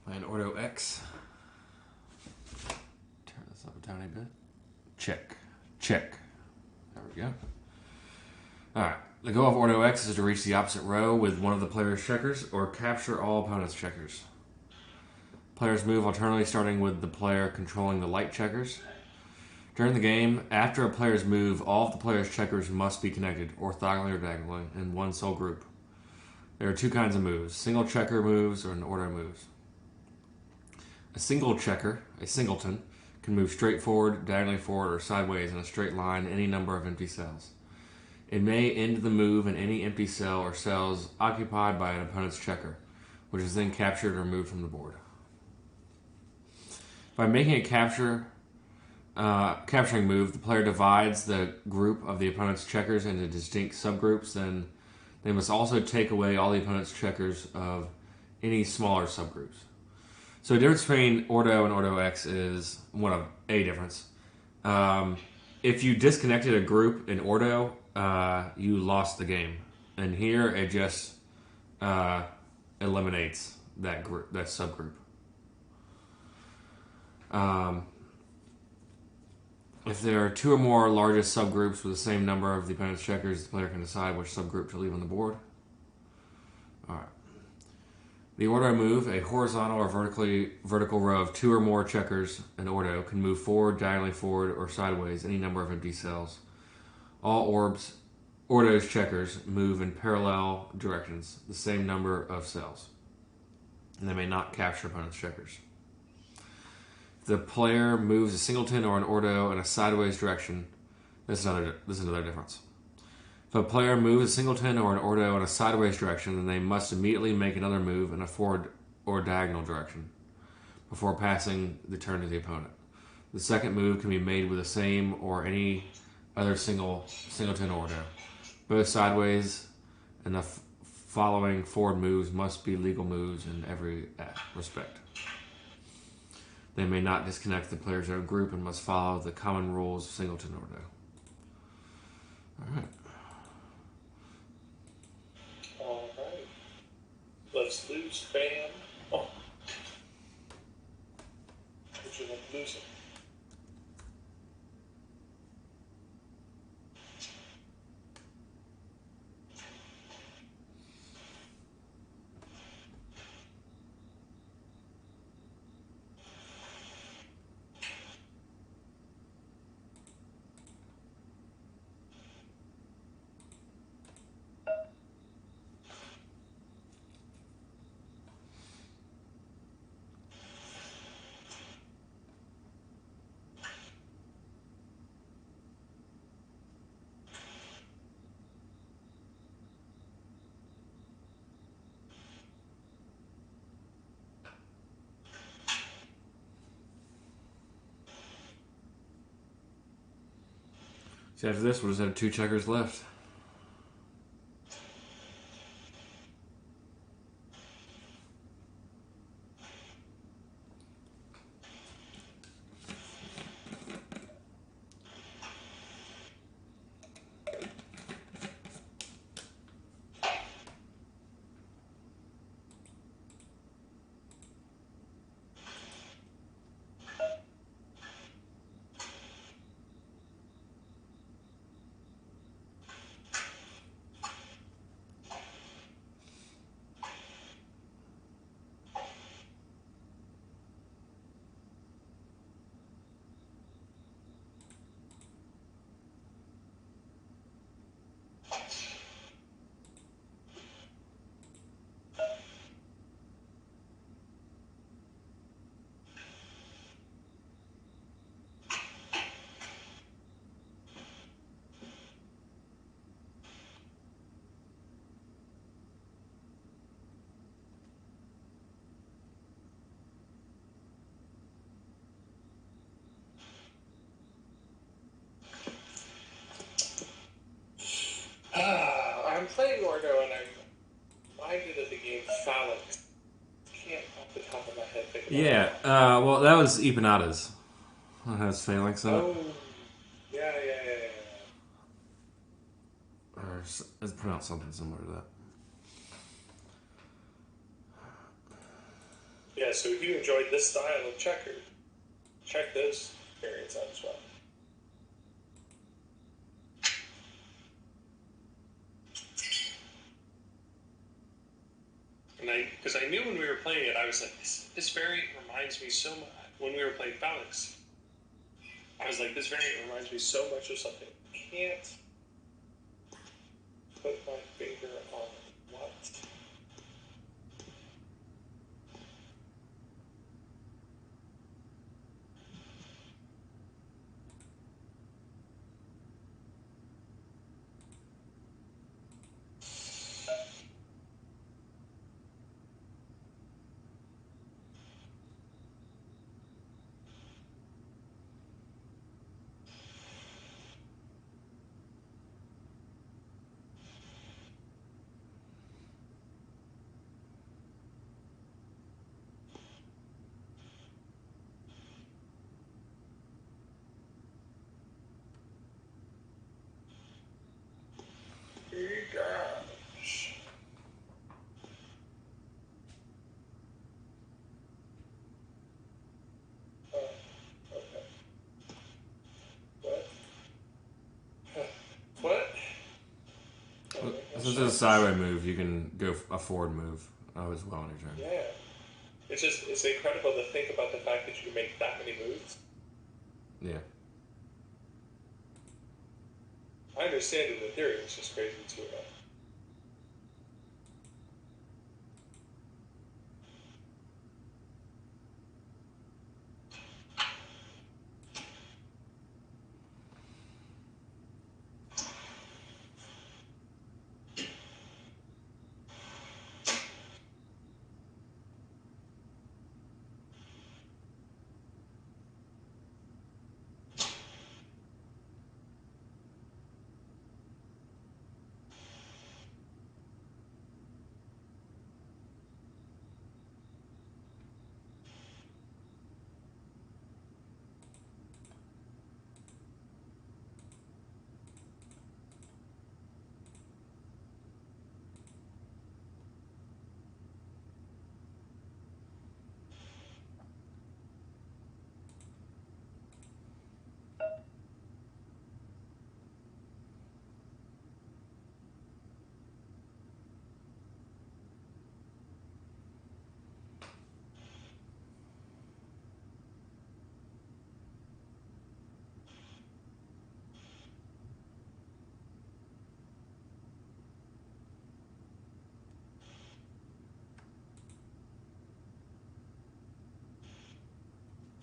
And Ordo X. Turn this up a tiny bit. Check. Check. There we go. Alright. The goal of Ordo X is to reach the opposite row with one of the player's checkers or capture all opponent's checkers. Players move alternately, starting with the player controlling the light checkers. During the game, after a player's move, all of the player's checkers must be connected, orthogonally or diagonally, in one sole group. There are two kinds of moves, single checker moves and Ordo moves. A single checker, a singleton, can move straight forward, diagonally forward, or sideways in a straight line any number of empty cells. It may end the move in any empty cell or cells occupied by an opponent's checker, which is then captured or moved from the board. By making a capturing move, the player divides the group of the opponent's checkers into distinct subgroups. Then they must also take away all the opponent's checkers of any smaller subgroups. So the difference between Ordo and Ordo X is one of a difference. If you disconnected a group in Ordo, you lost the game, and here it just eliminates that group, that subgroup. If there are two or more largest subgroups with the same number of the opponent's checkers, the player can decide which subgroup to leave on the board. All right. The Ordo move, a horizontal or vertical row of two or more checkers in Ordo, can move forward, diagonally forward, or sideways any number of empty cells. All Ordo's checkers move in parallel directions, the same number of cells, and they may not capture opponent's checkers. If the player moves a singleton or an Ordo in a sideways direction, this is another difference. If a player moves a singleton or an Ordo in a sideways direction, then they must immediately make another move in a forward or diagonal direction before passing the turn to the opponent. The second move can be made with the same or any other singleton or Ordo. Both sideways and the following forward moves must be legal moves in every respect. They may not disconnect the player's own group and must follow the common rules of singleton Ordo. Alright. Alright. Let's lose fan. Oh. Would you like to lose it? So after this, we'll just have two checkers left. I'm playing Ordo and I'm reminded of the game Phallic. Can't off the top of my head think about Yeah, it. well, that was Eponata's. That has phalanx on it. Oh, yeah. Or it's pronounced something similar to that. Yeah, so if you enjoyed this style of checker, check those variants out as well. And because I knew when we were playing it, I was like, this variant reminds me so much. When we were playing Phalanx, I was like, this variant reminds me so much of something. I can't put my finger on what. Gosh. Okay. What? Since it's a sideway move, you can go a forward move as well on your turn. Yeah. It's incredible to think about the fact that you can make that many moves. Yeah. I understand it in theory, it's just crazy too.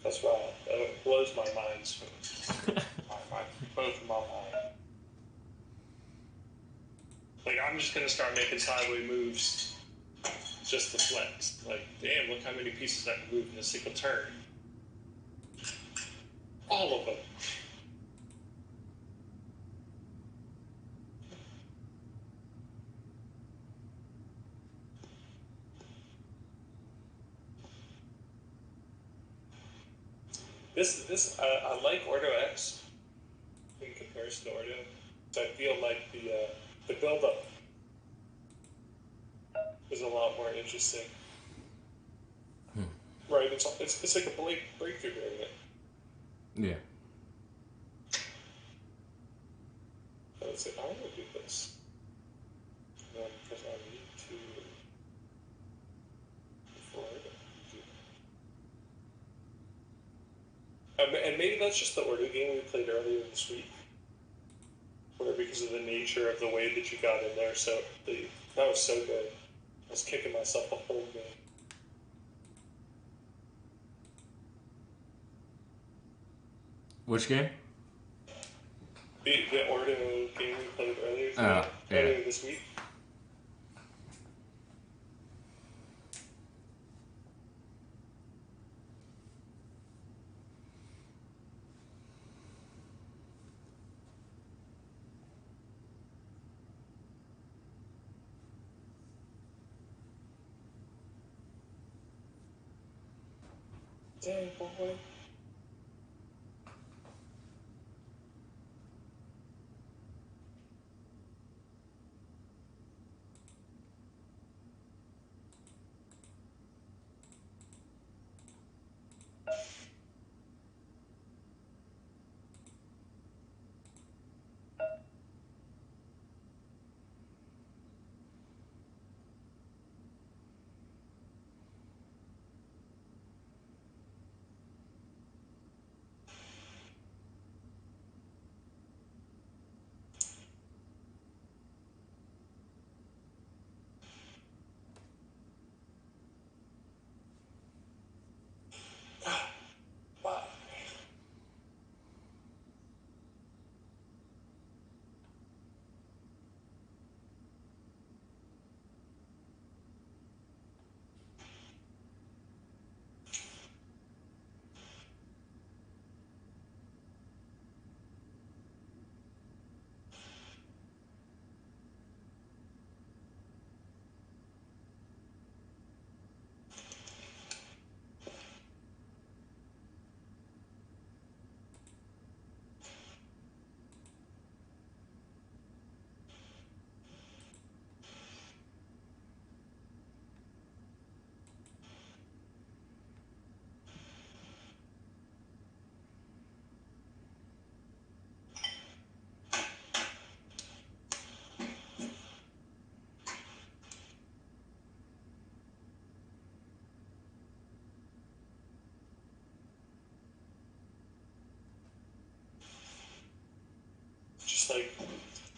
That's wild. It blows my mind. Both of my mind. Like, I'm just going to start making sideway moves just to flex. Like, damn, look how many pieces I can move in a single turn. All of them. I like Ordo X in comparison to Ordo. So I feel like the build-up is a lot more interesting. Right, it's like a breakthrough variant. Yeah. So let's say, I'm going to do this. Because I need to... Before I do that. And maybe that's just the Ordo game we played earlier this week. Where because of the nature of the way that you got in there, so that was so good. I was kicking myself the whole game. Which game? The Ordo game we played earlier this week. Dang, boy.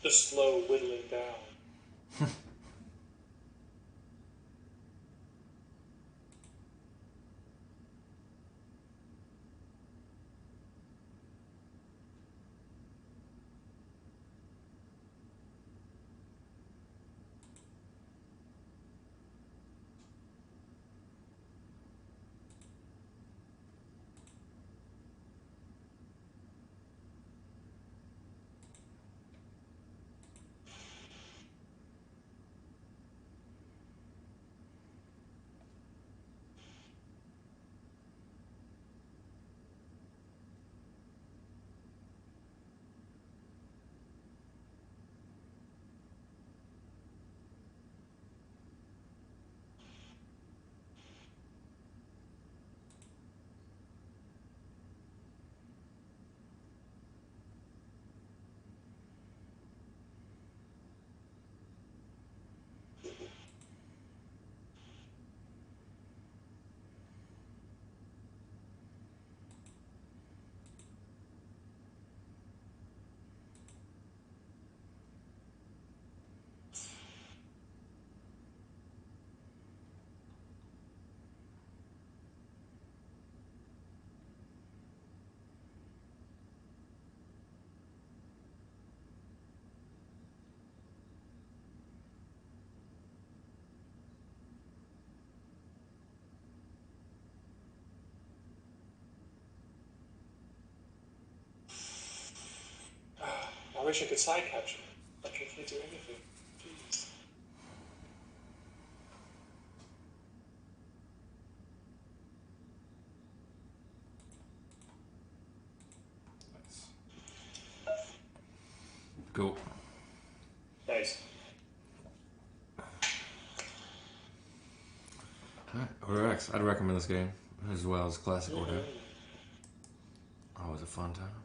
the slow whittling down. I wish I could side capture. Like I can't do anything. Jeez. Nice. Go. Nice. Alright, Order X. I'd recommend this game as well as classic Ordo. Always a fun time.